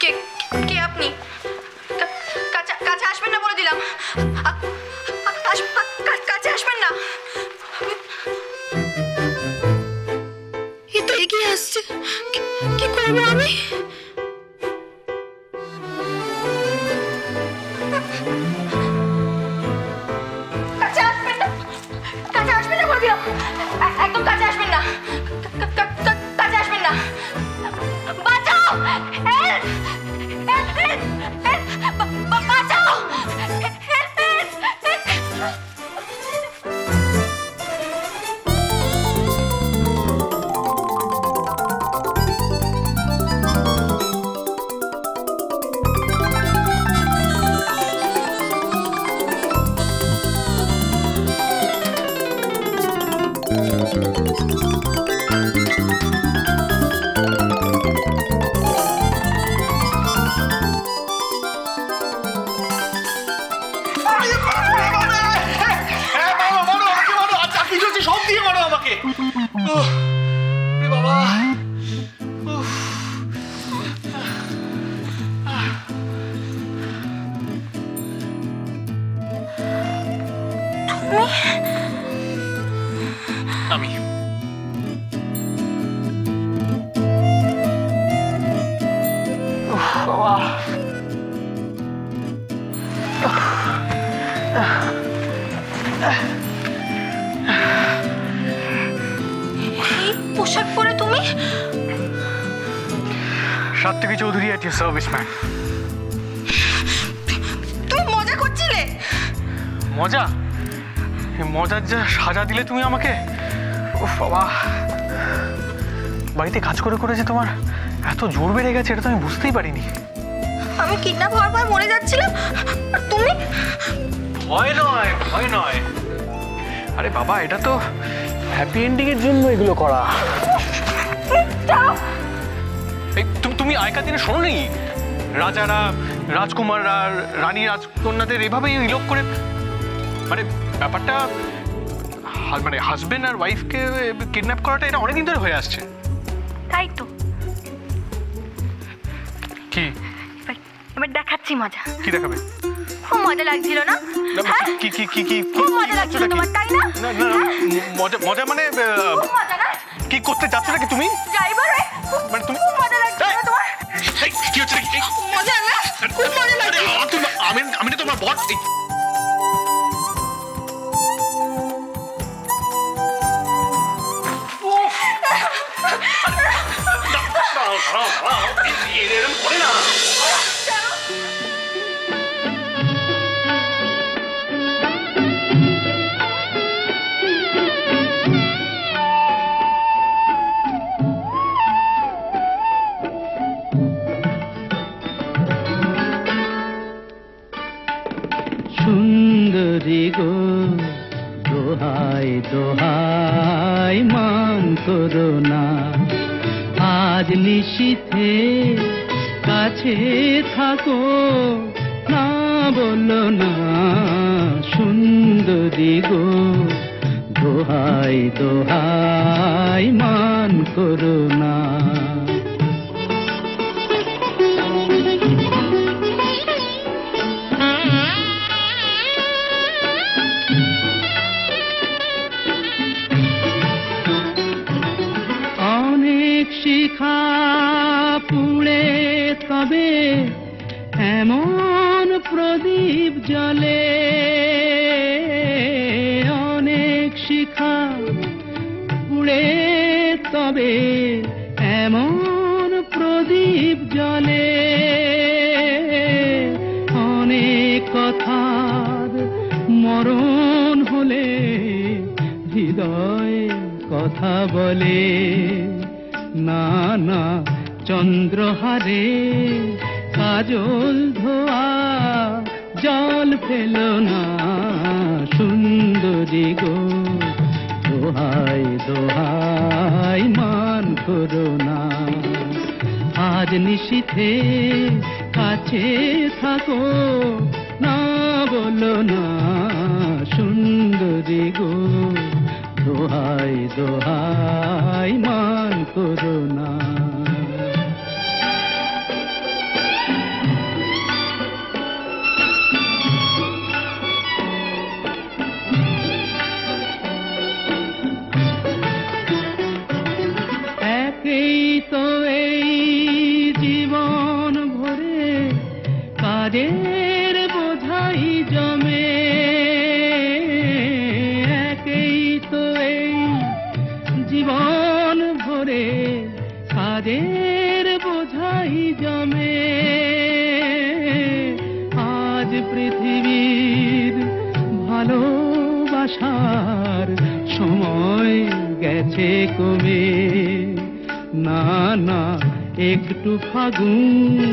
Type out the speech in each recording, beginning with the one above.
কে কে আপনি? কাছে আসবেন না বলে দিলাম। কাছে আসবেন না। এ তো এগিয়ে আসছে, কি করবো আমি? কাছে আসবেন না বলে দিলাম। একদম কাছে আসবেন না, কাছে আসবেন না। বাঁচাও! বাঁচাও! আমি পোশাক পরে তুমি? Satwiki Chowdhury at your service man. তুমি মজা করছিলে? মজা? মজার যা সাজা দিলে তুমি আমাকে। উফ বাবা, বাড়িতে কাজ করে করে যে তোমার এত জোর বেড়ে গেছে এটা তো আমি বুঝতেই পারিনি। আমি কিডন্যাপ হওয়ার পর মরে যাচ্ছিলাম আর তুমি? ভয় নয়, ভয় নয়। আরে বাবা, এটা তো হ্যাপি এন্ডিং এর জন্য এগুলো করা। তুমি আগেকার দিনে শোনো নি রাজারা, রাজকুমাররা, রানী রাজকন্যাদের এভাবেই ইলোপ করে, মানে ব্যাপারটা মানে হাজবেন্ড আর ওয়াইফকে কিডন্যাপ করাটা এটা অনেকদিন ধরে হয়ে আসছে। তাই তো। কি এবার দেখাচ্ছি মজা। কি দেখাবে? খুব মজা লাগছিল না? কি কি কি কি খুব মজা লাগছিল তোমার, তাই না? না না, মজা মজা মানে মজা না? কি করতে যাচ্ছ নাকি তুমি? ড্রাইভার হয়ে মানে তুমি খুব মজা লাগছিল তোমার? কি হচ্ছে নাকি? মজা না? খুব মজা লাগছিল। আমি তোমার বস। সুন্দরী গো, দোহাই দোহাই মান করো না, আজ নিশীথে কাছে থাকো, না বলো না। সুন্দরী গো, দোহাই দোহাই মান করো না। শিখা পুড়ে তবে এমন প্রদীপ জ্বলে, অনেক শিখা পুড়ে তবে এমন প্রদীপ জ্বলে, অনেক কথার মরণ হলে হৃদয় কথা বলে। না না চন্দ্রহারে কাজল ধোয়া জল ফেলো না। সুন্দরী গো, দোহাই দোহাই মান করো না, আজ নিশীথে কাছে থাকো, না বলো না। সুন্দরী গো, দোহাই দোহাই মান করো না। একেই তো এই জীবন ভরে কাজের বোঝাই জমে, একেই তো এই জীবন ভরে কাজের বোঝাই জমে। আজ পৃথিবীর ভালোবাসার সময় গেছে কমে, না না একটু ফাগুন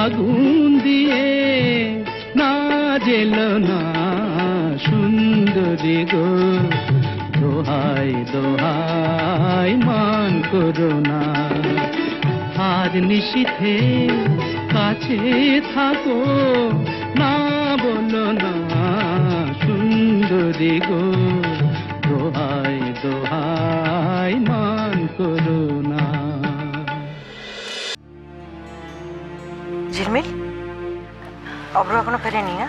আগুন দিয়ে না জেল না সুন্দরী গো, দোহাই দোহাই মান করো না। আজ নিশীথে কাছে থাকো, না বলো না সুন্দরী গো, দোহাই দোহাই মান করো না। ঝিলমিল, অব্র এখনো ফেরেনি না?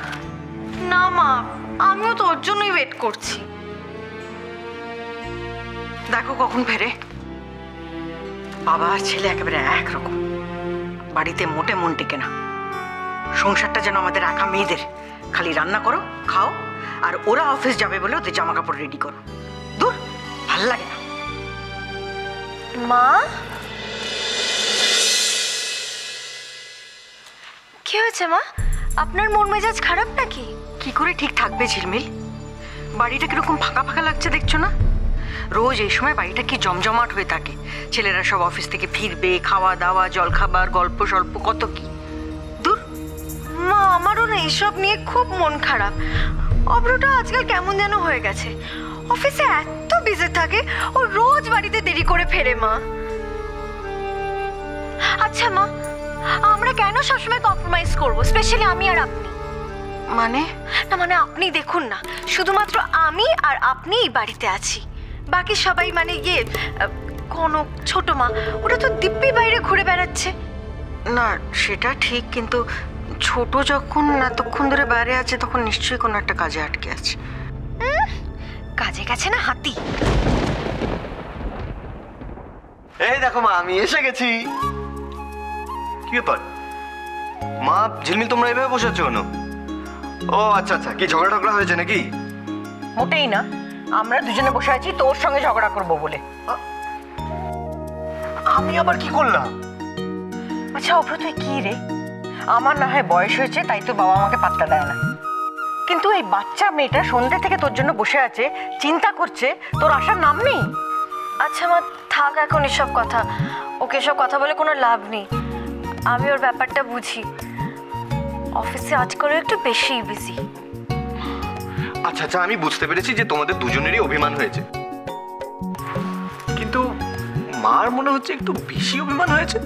না মা, আমিও তো ওর জন্যই ওয়েট করছি। দেখো কখন ফেরে। বাবা আর ছেলে একেবারে একরকম, বাড়িতে মোটে মন টেকে না। সংসারটা যেন আমাদের একা মেয়েদের, খালি রান্না করো খাও, আর ওরা অফিস যাবে বলে ওদের জামা কাপড় রেডি করো। দূর, ভাল লাগে না। মা, কি হয়েছে মা? আপনার মন মেজাজ খারাপ নাকি? কি করে ঠিক থাকবে ঝিলমিল? বাড়িটা কিরকম ফাঁকা ফাঁকা লাগছে দেখছো না? রোজ এই সময় বাড়িটা কি জমজমাট হয়ে থাকে। ছেলেরা সব অফিস থেকে ফিরবে, খাওয়া দাওয়া, জলখাবার, গল্প সল্প, কত কি। দূর। মা, আমারও না এইসব নিয়ে খুব মন খারাপ। অব্রটা আজকাল কেমন যেন হয়ে গেছে, অফিসে এত বিজি থাকে, ও রোজ বাড়িতে দেরি করে ফেরে। মা, আচ্ছা মা, আমরা কেন সবসময় কম্প্রোমাইজ করবো, স্পেশালি আমি আর আপনি? মানে? না মানে আপনি দেখুন না, শুধুমাত্র আমি আর আপনি এই বাড়িতে আছি, বাকি সবাই মানে কনক, ছোট মা, ওরা তো দিব্যি বাইরে ঘুরে বেড়াচ্ছে। না সেটা ঠিক, কিন্তু ছোট যখন এতক্ষণ ধরে বাইরে আছে তখন নিশ্চয়ই কোনো একটা কাজে আটকে আছে। কাজে গেছে না হাতি। এই দেখো মা, আমি এসে গেছি। কি ব্যাপার মা, ঝিলমিল তোমরা এভাবে বসে আছো কেন? ও আচ্ছা আচ্ছা, কি ঝগড়া টগড়া হয়েছে নাকি? মোটেই না, আমরা দুজনে বসে আছি তোর সঙ্গে ঝগড়া করব বলে। আমি আবার কি করলাম? আচ্ছা অভ্র, তুই কি রে? আমার না হয় বয়স হয়েছে তাই তো বাবা আমাকে পাত্তা দেয় না, কিন্তু এই বাচ্চা মেয়েটা সন্ধ্যে থেকে তোর জন্য বসে আছে, চিন্তা করছে, তোর আসার নাম নেই। আচ্ছা মা, থাক এখন এসব কথা, ওকে এসব কথা বলে কোনো লাভ নেই। আমি ওর ব্যাপারটা বুঝি, অফিসে আজকাল একটু বেশি বিজি। আচ্ছা আচ্ছা, আমি বুঝতে পেরেছি যে তোমাদের দুজনেরই অভিমান হয়েছে, কিন্তু মার মনে হচ্ছে একটু বেশি অভিমান হয়েছে।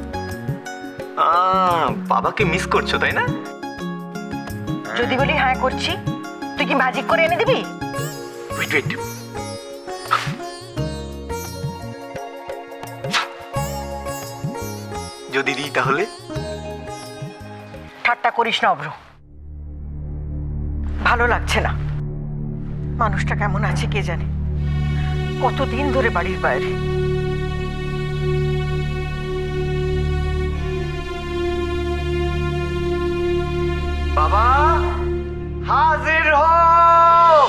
বাবাকে মিস করছো তাই না? যদি বলি হ্যাঁ করছি, তুই কি ম্যাজিক করে এনে দিবি? ওয়েট ওয়েট, যদি দিই তাহলে? ঠাট্টা করিস না অভ্র, ভালো লাগছে না। মানুষটা কেমন আছে কে জানে, কতদিন ধরে বাড়ির বাইরে। বাবা হাজির হও।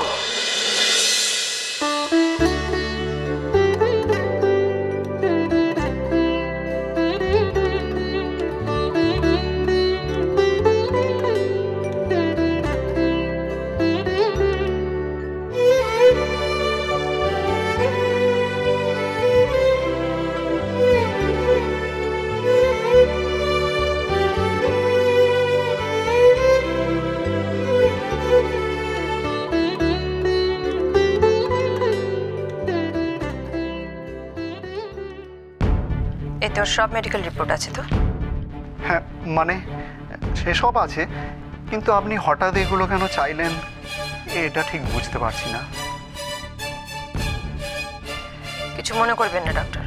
এতে ওর সব মেডিকেল রিপোর্ট আছে তো? হ্যাঁ মানে সেসব আছে, কিন্তু আপনি হঠাৎ এগুলো কেন চাইলেন এটা ঠিক বুঝতে পারছি না। কিছু মনে করবেন না ডক্টর,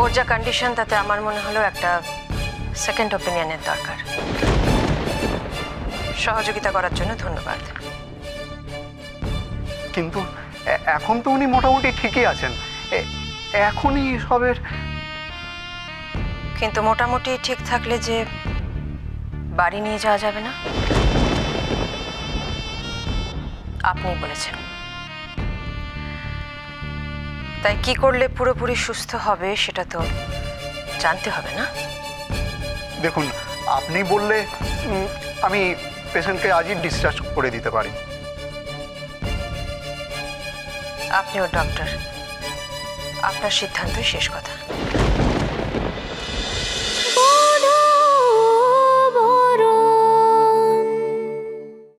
ওর যা কন্ডিশন তাতে আমার মনে হলো একটা সেকেন্ড ওপিনিয়নের দরকার। সহযোগিতা করার জন্য ধন্যবাদ। কিন্তু এখন তো উনি মোটামুটি ঠিকই আছেন। এখনই এসবের। কিন্তু মোটামুটি ঠিক থাকলে যে বাড়ি নিয়ে যাওয়া যাবে না? আপনি বলেছেন। তাই কি করলে পুরোপুরি সুস্থ হবে সেটা তো জানতে হবে না? দেখুন, আপনি বললে আমি পেশেন্টকে আজই ডিসচার্জ করে দিতে পারি। আপনিও ডক্টর, আপনার সিদ্ধান্তই শেষ কথা।